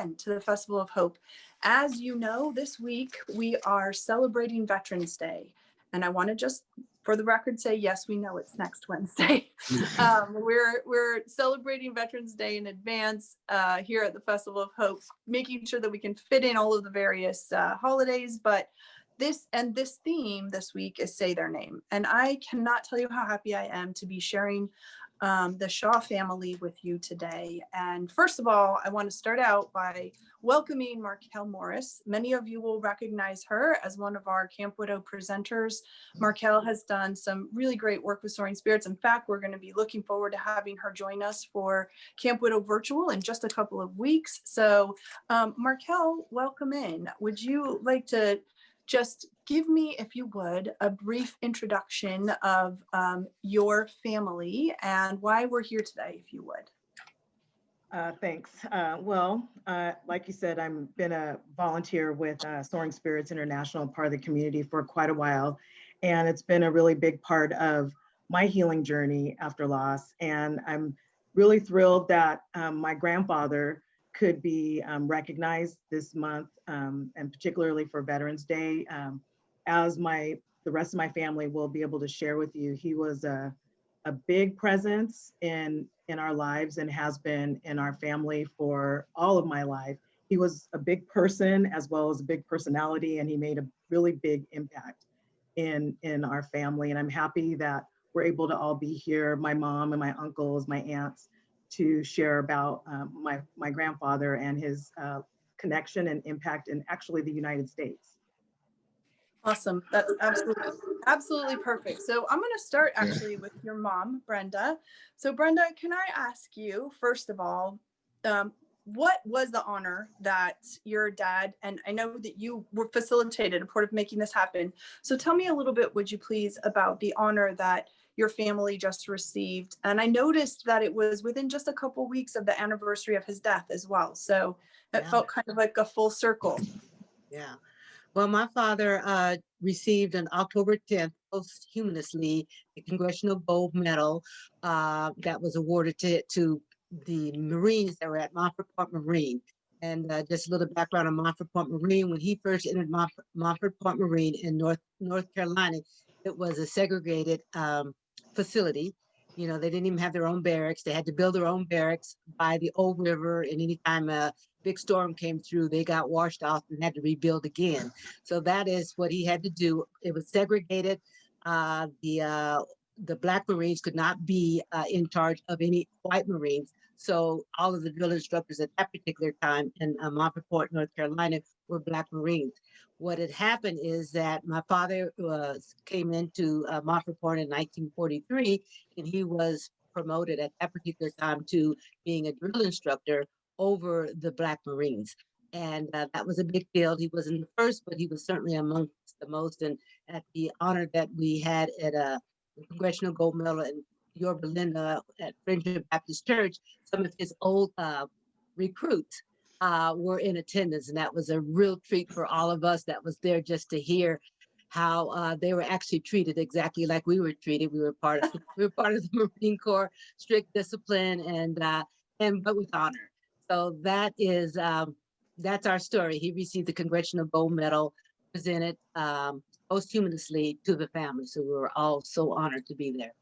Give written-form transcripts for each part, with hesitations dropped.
again to the Festival of Hope. As you know, this week we are celebrating Veterans Day. And I want to just, for the record, say, yes, we know it's next Wednesday. We're celebrating Veterans Day in advance here at the Festival of Hope, making sure that we can fit in all of the various holidays. But this theme this week is Say Their Name. And I cannot tell you how happy I am to be sharing the Shaw family with you today. And first of all, I want to start out by welcoming Markel Morris. Many of you will recognize her as one of our Camp Widow presenters. Markel has done some really great work with Soaring Spirits. In fact, we're going to be looking forward to having her join us for Camp Widow Virtual in just a couple of weeks. So Markel, welcome in. Would you like to just give me, if you would, a brief introduction of your family and why we're here today, if you would. Thanks. Like you said, I've been a volunteer with Soaring Spirits International, part of the community for quite a while. And it's been a really big part of my healing journey after loss. And I'm really thrilled that my grandfather could be recognized this month, and particularly for Veterans Day. As the rest of my family will be able to share with you, he was a big presence in our lives and has been in our family for all of my life. He was a big person as well as a big personality, and he made a really big impact in our family. And I'm happy that we're able to all be here, my mom and my uncles, my aunts, to share about my grandfather and his connection and impact in actually the United States. Awesome. That's absolutely perfect. So I'm going to start actually with your mom, Brenda. So Brenda, can I ask you, first of all, what was the honor that your dad, and I know that you were facilitated a part of making this happen. So tell me a little bit, would you please, about the honor that your family just received. And I noticed that it was within just a couple of weeks of the anniversary of his death as well. So it felt kind of like a full circle. Yeah. Well, my father received on October 10th, posthumously, the Congressional Gold Medal that was awarded to the Marines that were at Montfort Point Marine. And just a little background on Montfort Point Marine. When he first entered Montfort Point Marine in North Carolina, it was a segregated facility. You know, they didn't even have their own barracks. They had to build their own barracks by the old river. And anytime a big storm came through, they got washed off and had to rebuild again. So that is what he had to do. It was segregated. The Black Marines could not be in charge of any white Marines. So all of the drill instructors at that particular time in Montfort Point, North Carolina, were Black Marines. What had happened is that my father came into Montfort Point in 1943, and he was promoted at that particular time to being a drill instructor over the Black Marines. And that was a big deal. He wasn't the first, but he was certainly amongst the most. And at the honor that we had at the Congressional Gold Medal in Yorba Linda at Friendship Baptist Church, some of his old recruits were in attendance, and that was a real treat for all of us that was there just to hear how they were actually treated exactly like we were treated. We were part of the Marine Corps, strict discipline, but with honor. So that is that's our story. He received the Congressional Gold Medal, presented posthumously to the family. So we were all so honored to be there.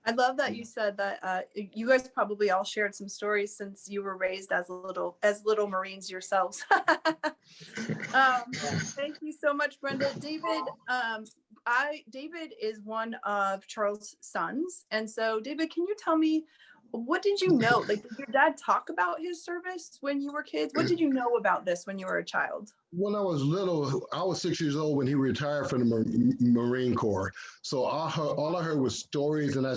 I love that you said that you guys probably all shared some stories since you were raised as little Marines yourselves. Thank you so much, Brenda. David, David is one of Charles' sons. And so David, can you tell me, what did you know? Like, did your dad talk about his service when you were kids? What did you know about this when you were a child? When I was little, I was 6 years old when he retired from the Marine Corps. So all I heard was stories, and I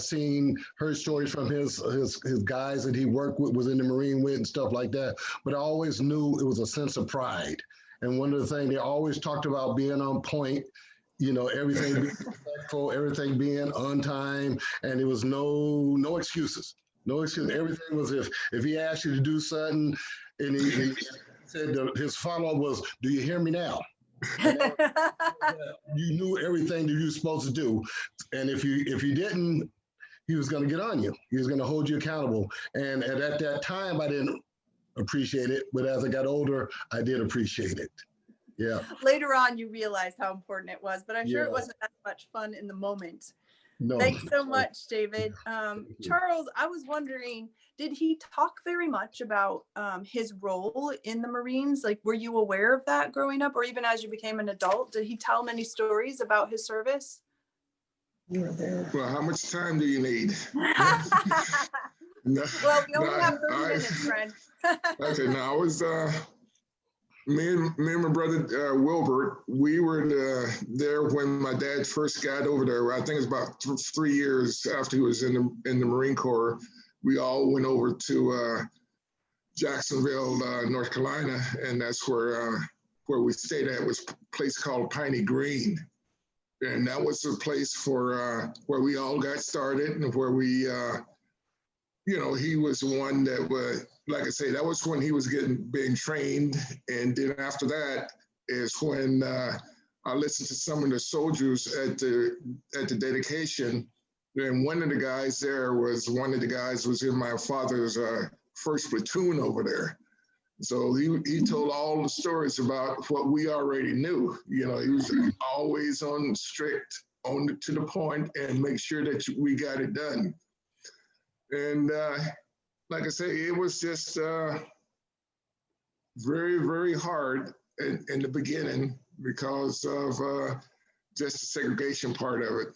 heard stories from his guys that he worked with, was in the Marine with and stuff like that. But I always knew it was a sense of pride. And one of the things they always talked about being on point, you know, everything being respectful, everything being on time, and it was no excuses. No excuse. Everything was if he asked you to do something, and he said his follow-up was, "Do you hear me now?" You knew everything that you were supposed to do, and if you didn't, he was going to get on you. He was going to hold you accountable. And at that time, I didn't appreciate it. But as I got older, I did appreciate it. Yeah. Later on, you realized how important it was, but I'm sure it Yeah. wasn't that much fun in the moment. No. Thanks so much, David. Charles, I was wondering, did he talk very much about his role in the Marines? Like, were you aware of that growing up, or even as you became an adult? Did he tell many stories about his service? You were there. Well, how much time do you need? No, Well, we only no, have 30 minutes, friend. Okay, now I was, me and my brother Wilbert, we were there when my dad first got over there. I think it was about 3 years after he was in the Marine Corps. We all went over to Jacksonville, North Carolina, and that's where we stayed at. It was a place called Piney Green. And that was the place for where we all got started, and where we, he was the one that was, like I say, that was when he was being trained. And then after that is when I listened to some of the soldiers at the dedication. And one of the guys there was in my father's first platoon over there. So he told all the stories about what we already knew. He was always strict, to the point, and make sure that we got it done. And like I say, it was just very, very hard in the beginning because of just the segregation part of it.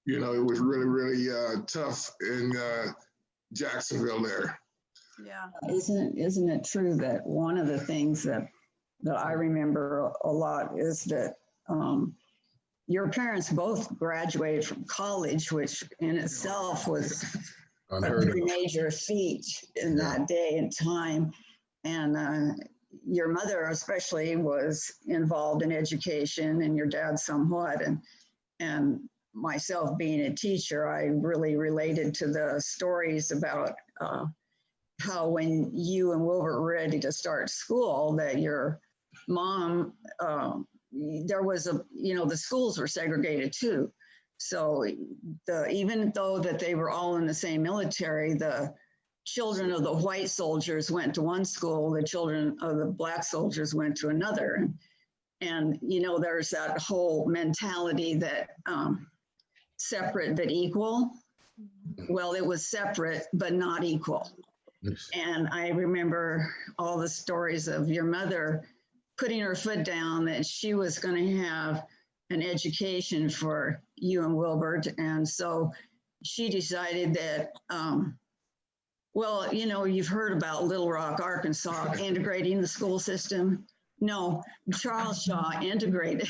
It was really, really tough in Jacksonville there. Yeah. Isn't it true that one of the things that I remember a lot is that your parents both graduated from college, which in itself was a pretty major feat in that day and time. And your mother especially was involved in education, and your dad somewhat. And myself being a teacher, I really related to the stories about how when you and Wilbur were ready to start school, that your mom, there was the schools were segregated too. So even though that they were all in the same military, the children of the white soldiers went to one school, the children of the black soldiers went to another. And there's that whole mentality that separate but equal. Well, it was separate but not equal. And I remember all the stories of your mother putting her foot down that she was going to have an education for you and Wilbert. And so she decided that, you've heard about Little Rock, Arkansas, integrating the school system. No, Charles Shaw integrated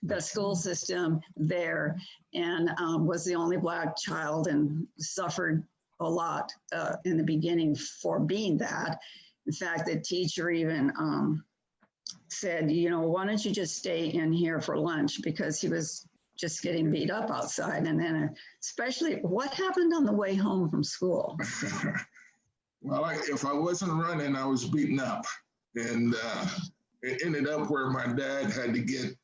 the school system there, and was the only Black child, and suffered a lot in the beginning for being that. In fact, the teacher even said, why don't you just stay in here for lunch, because he was just getting beat up outside. And then especially what happened on the way home from school? Well, if I wasn't running, I was beaten up. And it ended up where my dad had to get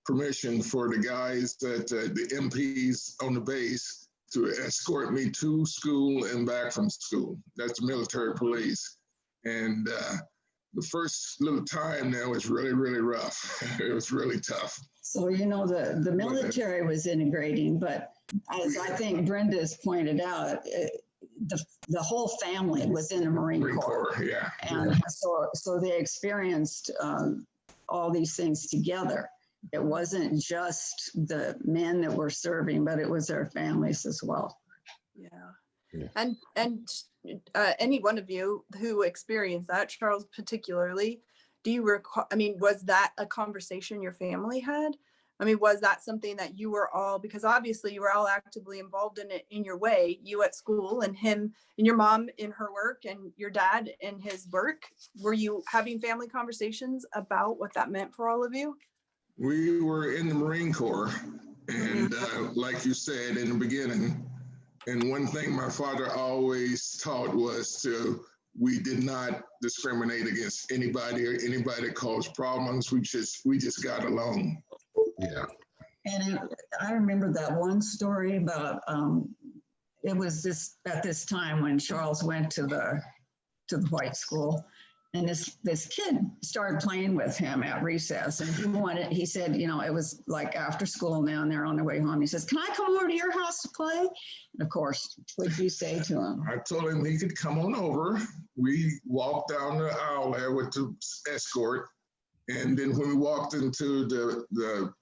permission for the guys the MPs on the base to escort me to school and back from school. That's the military police. And the first little time there was really, really rough. It was really tough. So, the military was integrating, but as I think Brenda's pointed out, the whole family was in the Marine Corps. Yeah. And so they experienced all these things together. It wasn't just the men that were serving, but it was their families as well. Yeah. And any one of you who experienced that, Charles particularly, do you recall, was that a conversation your family had? Was that something that you were all, because obviously you were all actively involved in it in your way, you at school and him and your mom in her work and your dad in his work. Were you having family conversations about what that meant for all of you? We were in the Marine Corps, and like you said in the beginning, and one thing my father always taught was we did not discriminate against anybody or anybody that caused problems. We just got along. Yeah. And I remember that one story about, it was at this time when Charles went to the to the white school. And this kid started playing with him at recess, and he said, you know, it was like after school now, and they're on their way home. He says, "Can I come over to your house to play?" And of course, what'd you say to him? I told him he could come on over. We walked down the aisle there with the escort. And then when we walked into the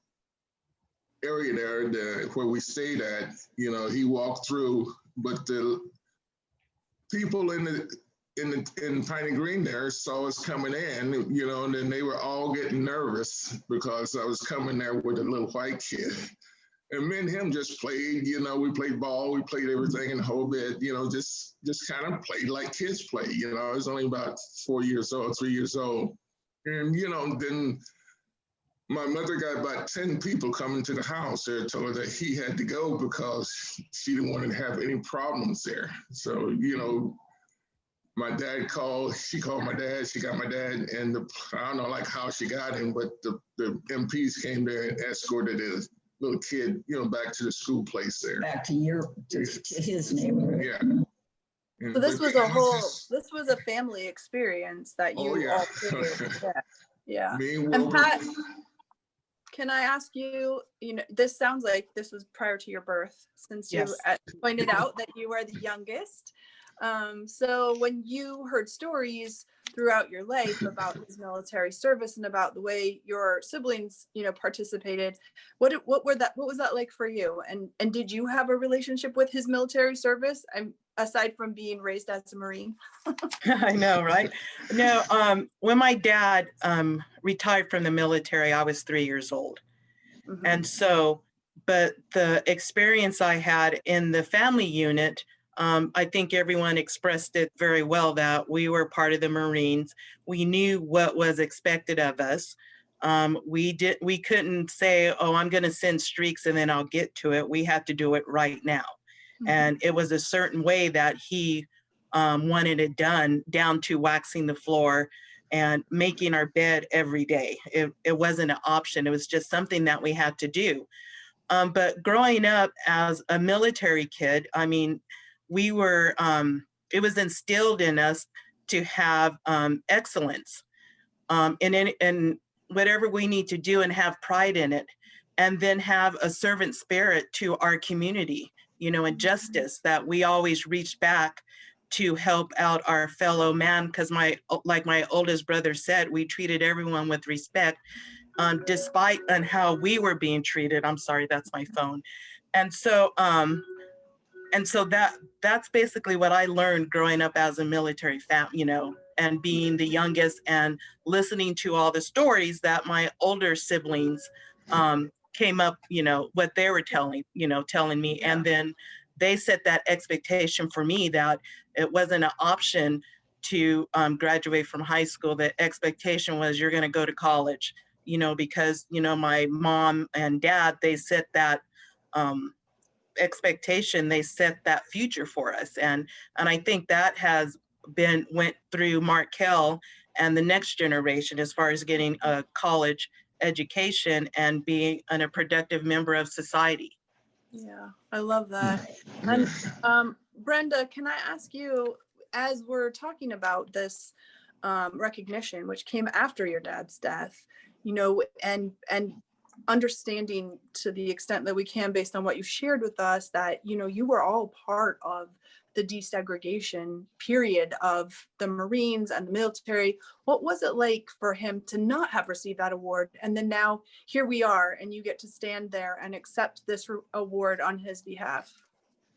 area there where we stayed at, you know, he walked through, but the people in Piney Green there saw us coming in, you know, and then they were all getting nervous because I was coming there with a little white kid. And me and him just played, you know, we played ball, we played everything in the whole bit, you know, just kind of played like kids play, you know. I was only about 4 years old, 3 years old. And, you know, then my mother got about 10 people coming to the house there, told her that he had to go because she didn't want to have any problems there. So, you know, my dad she called my dad, she got my dad, and I don't know like how she got him, but the MPs came there and escorted his little kid, you know, back to the school place there. Back to his neighborhood. Yeah. And, So this was a family experience that you all created. Yeah. Me and And Wilbur, Pat, can I ask you, you know, this sounds like this was prior to your birth, since you pointed out that you were the youngest. So when you heard stories throughout your life about his military service and about the way your siblings, you know, participated, what was that like for you? And did you have a relationship with his military service? Aside from being raised as a Marine? I know, right? No, when my dad retired from the military, I was 3 years old. Mm-hmm. And so, but the experience I had in the family unit, I think everyone expressed it very well, that we were part of the Marines. We knew what was expected of us. We couldn't say, oh, I'm going to send streaks and then I'll get to it. We had to do it right now. Mm-hmm. And it was a certain way that he wanted it done, down to waxing the floor and making our bed every day. It wasn't an option. It was just something that we had to do. But growing up as a military kid, I mean, we were, it was instilled in us to have excellence in whatever we need to do and have pride in it, and then have a servant spirit to our community, you know, and justice, that we always reach back to help out our fellow man. Because like my oldest brother said, we treated everyone with respect, despite on how we were being treated. I'm sorry, that's my phone. And so that's basically what I learned growing up as a military family, you know, and being the youngest and listening to all the stories that my older siblings came up, you know, what they were telling me. Yeah. And then they set that expectation for me that it wasn't an option to graduate from high school. The expectation was you're going to go to college, you know, because, you know, my mom and dad, they set that expectation, they set that future for us. And I think that has went through Markel and the next generation as far as getting a college education and being a productive member of society. Yeah, I love that. And Brenda, can I ask you, as we're talking about this recognition, which came after your dad's death, you know, and understanding to the extent that we can, based on what you've shared with us, that, you know, you were all part of the desegregation period of the Marines and the military. What was it like for him to not have received that award? And then now here we are, and you get to stand there and accept this award on his behalf.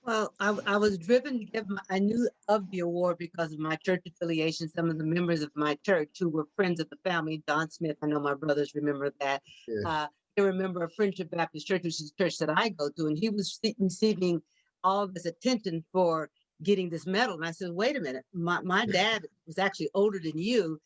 Well, I was driven to give I knew of the award because of my church affiliation. Some of the members of my church who were friends of the family, Don Smith, I know my brothers remember that. Yeah. They remember a Friendship Baptist Church, which is the church that I go to, and he was receiving all this attention for getting this medal. And I said, wait a minute, my dad was actually older than you.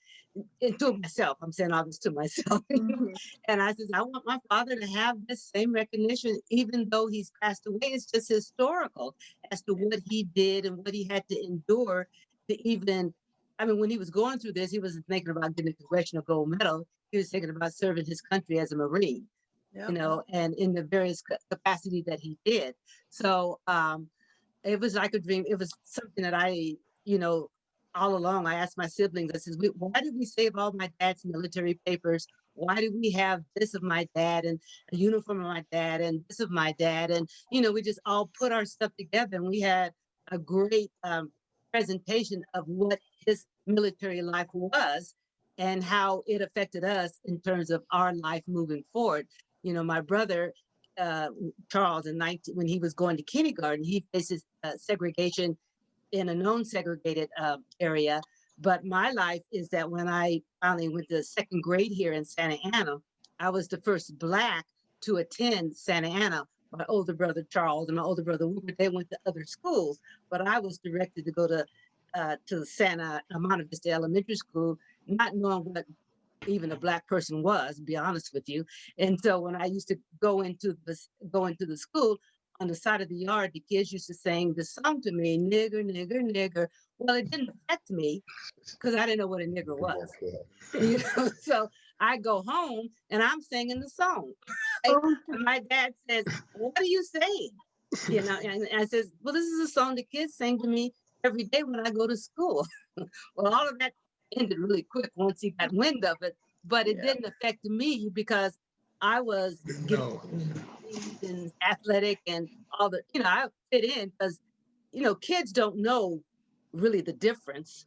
And to myself, I'm saying all this to myself. And I said, I want my father to have this same recognition, even though he's passed away. It's just historical as to what he did and what he had to endure to even, I mean, when he was going through this, he wasn't thinking about getting a Congressional Gold Medal. He was thinking about serving his country as a Marine, you know, and in the various capacity that he did. So it was like a dream. It was something that I, you know, all along, I asked my siblings, I said, why did we save all my dad's military papers? Why did we have this of my dad and a uniform of my dad and this of my dad? And, we just all put our stuff together, and we had a great presentation of what his military life was and how it affected us in terms of our life moving forward. My brother, Charles, when he was going to kindergarten, he faces segregation in a non-segregated area. But my life is that when I finally went to second grade here in Santa Ana, I was the first Black to attend Santa Ana. My older brother Charles and my older brother Wilbert, they went to other schools, but I was directed to go to Santa Monte Vista Elementary School, not knowing what even a Black person was, to be honest with you. And so when I used to go into the school, on the side of the yard, the kids used to sing the song to me, nigger, nigger, nigger. Well, it didn't affect me because I didn't know what a nigger was. So I go home and I'm singing the song. And my dad says, what are you saying? And I says, well, this is a song the kids sing to me every day when I go to school. Well, all of that ended really quick once he got wind of it, but it didn't affect me because I was and athletic and all the, I fit in because, kids don't know really the difference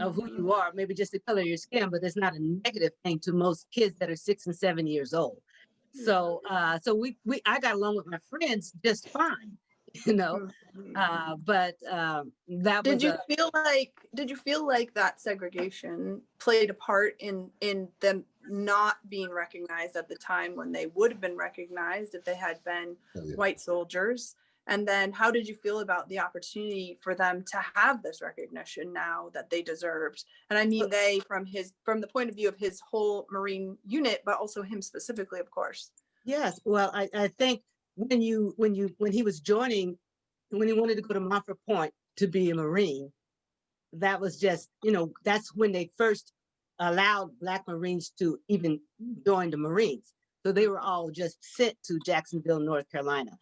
of who you are, maybe just the color of your skin, but it's not a negative thing to most kids that are 6 and 7 years old. So, I got along with my friends just fine, but that Did was you feel like that segregation played a part in them not being recognized at the time when they would have been recognized if they had been white soldiers? And then how did you feel about the opportunity for them to have this recognition now that they deserved? And I mean they from the point of view of his whole Marine unit, but also him specifically, of course. Yes. Well, I think when he was joining, when he wanted to go to Montfort Point to be a Marine, that was just, that's when they first allowed Black Marines to even join the Marines. So they were all just sent to Jacksonville, North Carolina.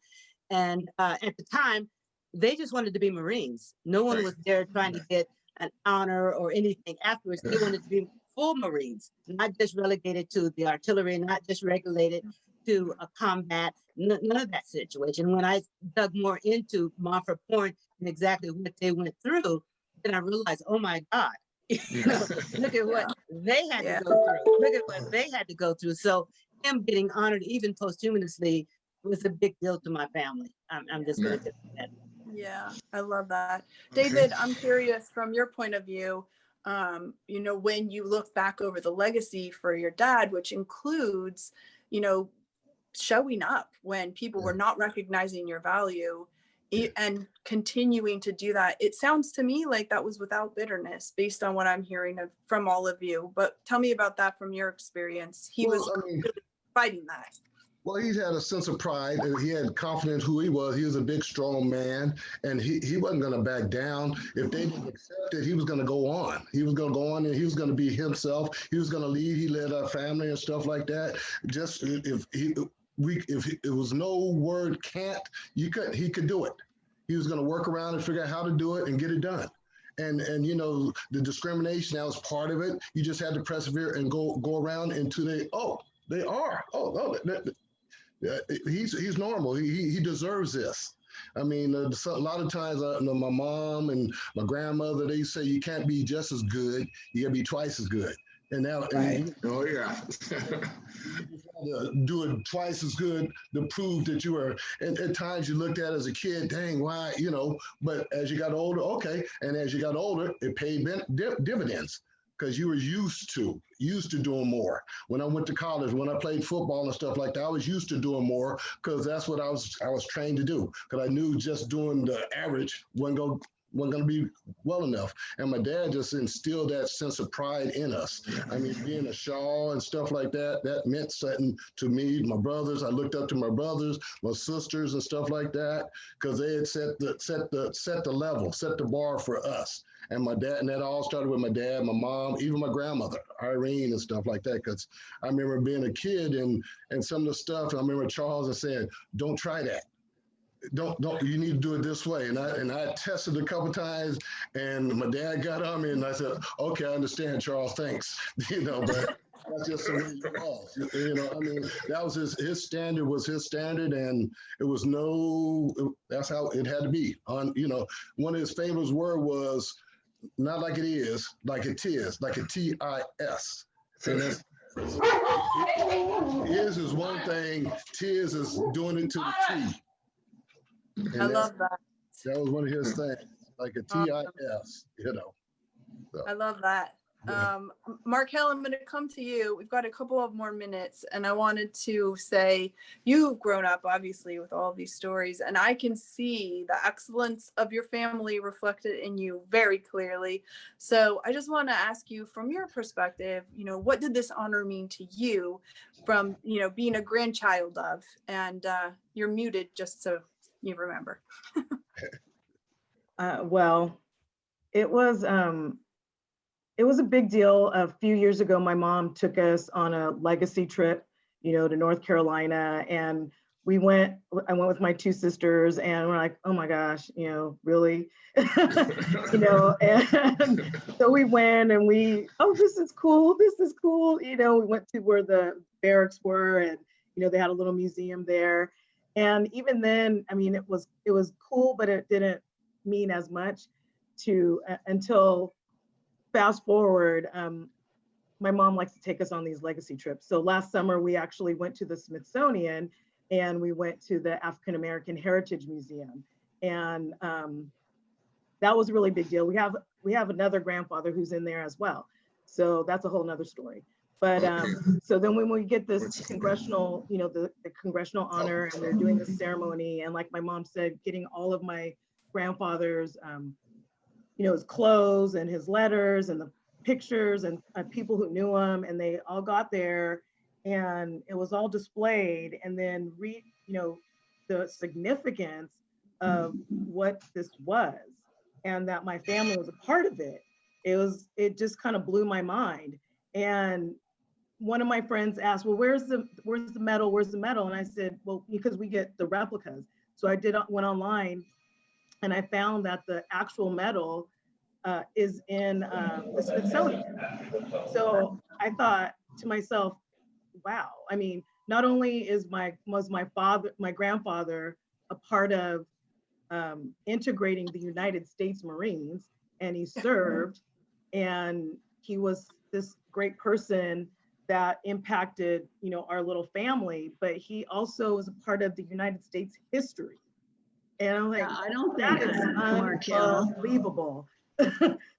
And at the time, they just wanted to be Marines. No one was there trying to get an honor or anything afterwards. They wanted to be full Marines, not just relegated to the artillery, not just regulated to a combat, none of that situation. When I dug more into Montfort Point and exactly what they went through, then I realized, oh my God, look at what they had to go through. Look at what they had to go through. So him getting honored even posthumously was a big deal to my family. I'm just going to say that. Yeah, I love that. David, I'm curious from your point of view, when you look back over the legacy for your dad, which includes, showing up when people were not recognizing your value and continuing to do that. It sounds to me like that was without bitterness based on what I'm hearing from all of you. But tell me about that from your experience. He was fighting that. Well, he had a sense of pride. He had confidence who he was. He was a big, strong man, and he wasn't going to back down. If they didn't accept it, he was going to go on. He was going to go on, and he was going to be himself. He was going to lead. He led our family and stuff like that. Just if it was no word can't, he could do it. He was going to work around and figure out how to do it and get it done. And the discrimination, that was part of it. You just had to persevere and go around until they are. He's normal. He deserves this. I mean, a lot of times, my mom and my grandmother, they say you can't be just as good. You gotta be twice as good. And now, Oh yeah, do it twice as good to prove that you are. And at times you looked at it as a kid, dang, why, But as you got older, okay, and as you got older, it paid dividends. Because you were used to doing more. When I went to college, when I played football and stuff like that, I was used to doing more because that's what I was trained to do. Because I knew just doing the average wasn't going to be well enough. And my dad just instilled that sense of pride in us. I mean, being a Shaw and stuff like that, that meant something to me, my brothers. I looked up to my brothers, my sisters and stuff like that, because they had set the level, set the bar for us. And my dad, and that all started with my dad, my mom, even my grandmother, Irene and stuff like that. Because I remember being a kid and some of the stuff, I remember Charles and saying, don't try that. don't, you need to do it this way. And I tested a couple times, and my dad got on me, and I said, okay, I understand, Charles, thanks. But that's just the way it was. I mean, that was his standard was his standard, and it was that's how it had to be. One of his famous words was, not like it is, like it is, like a TIS. And that's, is one thing, tis is doing it to the T. And I love that. that was one of his things, like a TIS, So, I love that. Markel, I'm going to come to you. We've got a couple of more minutes, and I wanted to say you've grown up obviously with all these stories, and I can see the excellence of your family reflected in you very clearly. So I just want to ask you, from your perspective, what did this honor mean to you from, being a grandchild of? And you're muted just so you remember. Well, it was a big deal. A few years ago, my mom took us on a legacy trip, to North Carolina, and I went with my two sisters, and we're like, oh my gosh, really, and so we went, and this is cool. We went to where the barracks were, and they had a little museum there, and even then, I mean, it was cool, but it didn't mean as much until fast forward. My mom likes to take us on these legacy trips. So last summer, we actually went to the Smithsonian, and we went to the African American Heritage Museum, and that was a really big deal. We have another grandfather who's in there as well, so that's a whole nother story. But so then when we get this congressional, the Congressional Honor, and they're doing this ceremony, and like my mom said, getting all of my grandfather's his clothes and his letters and the pictures and people who knew him, and they all got there, and it was all displayed, and then the significance of what this was, and that my family was a part of it. It just kind of blew my mind. And one of my friends asked, well, where's the medal? Where's the medal? And I said, well, because we get the replicas. So I went online, and I found that the actual medal is in the Smithsonian. So I thought to myself, wow, I mean, not only was my grandfather a part of integrating the United States Marines, and he served, and he was this great person that impacted, our little family, but he also was a part of the United States history. And I'm like, I don't think that is unbelievable.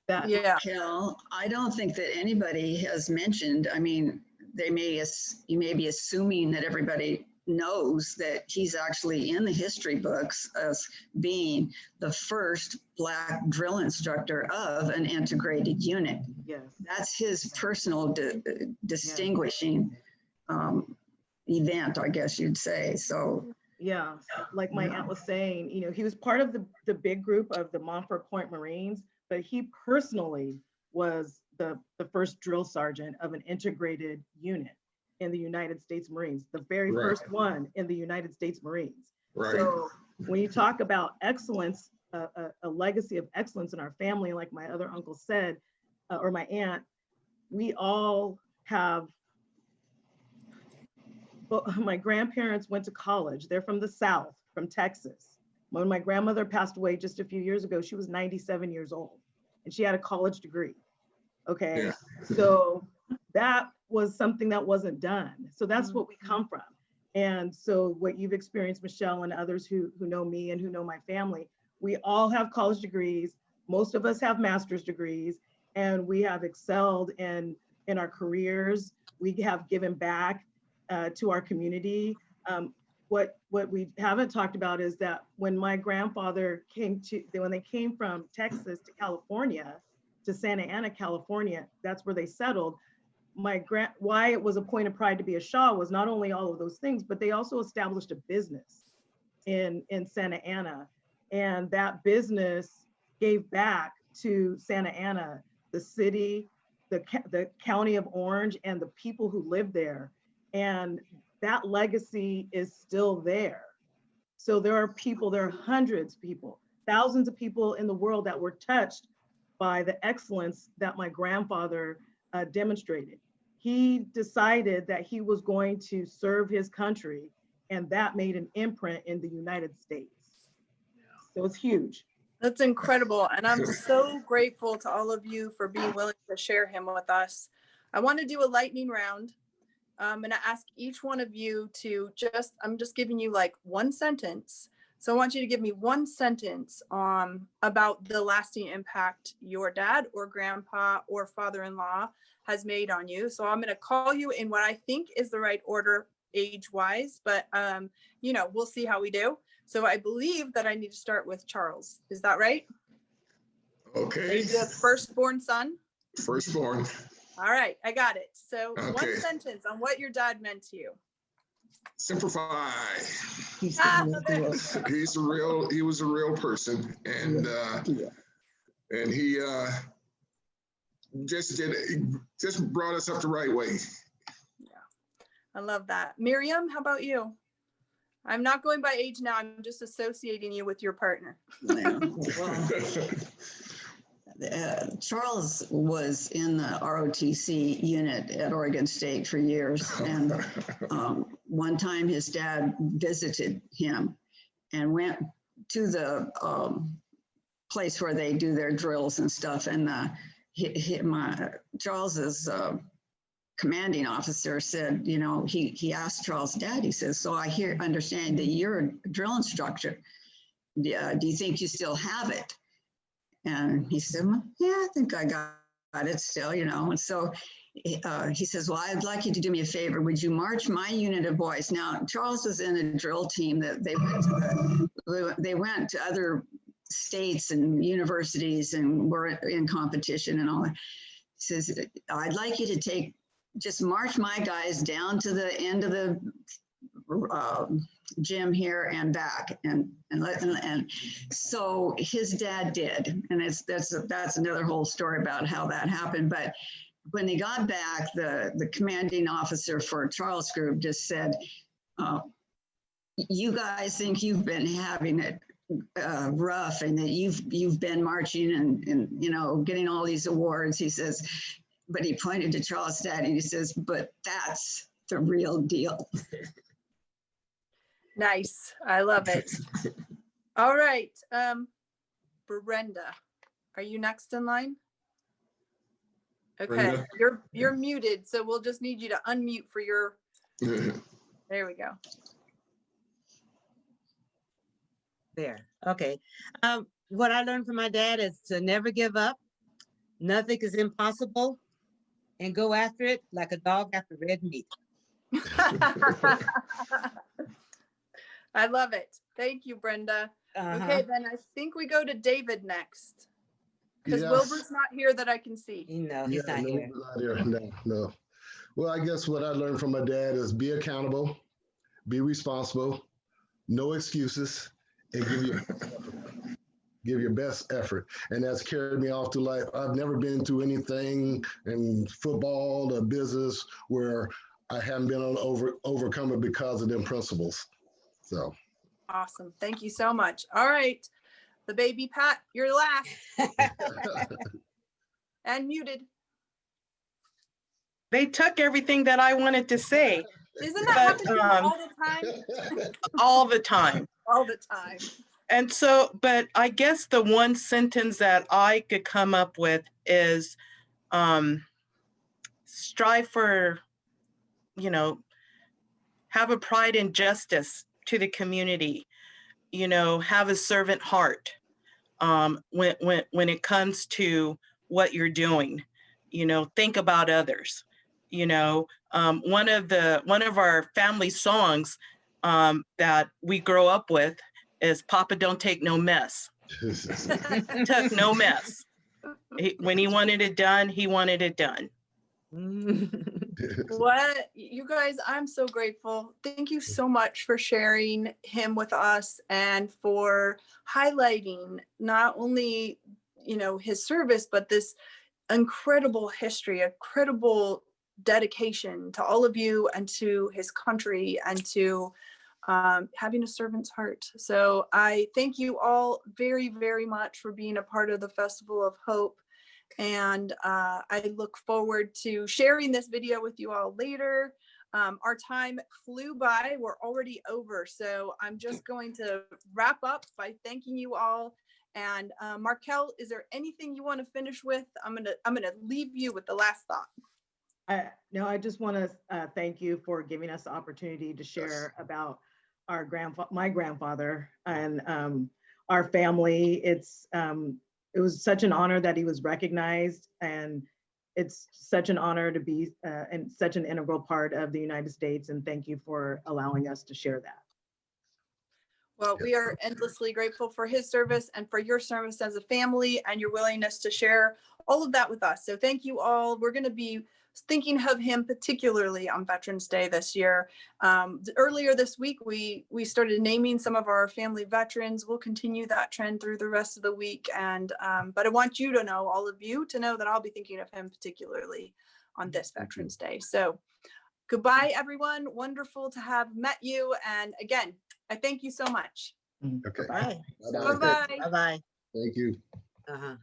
Markel, I don't think that anybody has mentioned, I mean, you may be assuming that everybody knows that he's actually in the history books as being the first Black drill instructor of an integrated unit. Yes. That's his personal distinguishing event, I guess you'd say. So yeah, like my aunt was saying, he was part of the big group of the Montfort Point Marines, but he personally was the first drill sergeant of an integrated unit in the United States Marines, the very first one in the United States Marines. Right. So when you talk about excellence, a legacy of excellence in our family, like my other uncle said, or my aunt, we all have. Well, my grandparents went to college. They're from the South, from Texas. When my grandmother passed away just a few years ago, she was 97 years old, and she had a college degree. Okay, yeah. So that was something that wasn't done. So that's what we come from. And so what you've experienced, Michelle, and others who know me and who know my family, we all have college degrees. Most of us have master's degrees, and we have excelled in our careers. We have given back to our community. What we haven't talked about is that when my grandfather when they came from Texas to California, to Santa Ana, California, that's where they settled. Why it was a point of pride to be a Shaw was not only all of those things, but they also established a business in Santa Ana. And that business gave back to Santa Ana, the city, the county of Orange, and the people who live there. And that legacy is still there. So there are hundreds of people, thousands of people in the world that were touched by the excellence that my grandfather demonstrated. He decided that he was going to serve his country, and that made an imprint in the United States. So it's huge. That's incredible. And I'm so grateful to all of you for being willing to share him with us. I want to do a lightning round. I'm going to ask each one of you to I'm just giving you like one sentence. So I want you to give me one sentence about the lasting impact your dad or grandpa or father-in-law has made on you. So I'm going to call you in what I think is the right order age-wise, but we'll see how we do. So I believe that I need to start with Charles. Is that right? Okay. Are you the firstborn son? Firstborn. All right, I got it. So Okay. one sentence on what your dad meant to you. Simplify. He's He was a real person, and he just brought us up the right way. Yeah, I love that. Miriam, how about you? I'm not going by age now. I'm just associating you with your partner. Charles was in the ROTC unit at Oregon State for years. And one time his dad visited him and went to the place where they do their drills and stuff. And Charles's commanding officer said, he asked Charles' dad, he says, so I understand that you're a drill instructor. Do you think you still have it? And he said, well, yeah, I think I got it still, And so he says, well, I'd like you to do me a favor. Would you march my unit of boys? Now, Charles was in a drill team that they went to other states and universities and were in competition and all that. He says, I'd like you to just march my guys down to the end of the gym here and back, and so his dad did, and that's another whole story about how that happened. But when they got back, the commanding officer for Charles Group just said, "You guys think you've been having it rough, and that you've been marching and getting all these awards." He says, but he pointed to Charles' dad and he says, "But that's the real deal." Nice. I love it. All right. Brenda, are you next in line? Okay. Brenda? You're muted, so we'll just need you to unmute for your. There we go. There. Okay. What I learned from my dad is to never give up. Nothing is impossible, and go after it like a dog after red meat. I love it. Thank you, Brenda. Okay, then I think we go to David next. Because Yes. Wilbur's not here that I can see. No, he's not here. Not here. No. Well, I guess what I learned from my dad is be accountable, be responsible, no excuses, and give your best effort. And that's carried me off to life. I've never been through anything in football or business where I haven't been able to overcome it because of them principles. So. Awesome. Thank you so much. All right. The baby Pat, you're last. And muted. They took everything that I wanted to say. Isn't that happening all the time? All the time. All the time. And so, but I guess the one sentence that I could come up with is strive for, have a pride and justice to the community, have a servant heart when it comes to what you're doing, think about others. One of our family songs that we grow up with is "Papa Don't Take No Mess." Took no mess. When he wanted it done, he wanted it done. What, you guys, I'm so grateful. Thank you so much for sharing him with us and for highlighting not only, his service, but this incredible history, incredible dedication to all of you and to his country and to having a servant's heart. So I thank you all very, very much for being a part of the Festival of Hope. And I look forward to sharing this video with you all later. Our time flew by, we're already over. So I'm just going to wrap up by thanking you all. And Markel, is there anything you want to finish with? I'm gonna leave you with the last thought. No, I just want to thank you for giving us the opportunity to share about our my grandfather and our family. It was such an honor that he was recognized, and it's such an honor to be and such an integral part of the United States. And thank you for allowing us to share that. Well, we are endlessly grateful for his service and for your service as a family and your willingness to share all of that with us. So thank you all. We're going to be thinking of him particularly on Veterans Day this year. Earlier this week, we started naming some of our family veterans. We'll continue that trend through the rest of the week. And but I want you to know, all of you, to know that I'll be thinking of him particularly on this Veterans Day. So goodbye, everyone. Wonderful to have met you. And again, I thank you so much. Okay. Bye. Bye-bye. Bye-bye. Bye-bye. Thank you. Uh-huh.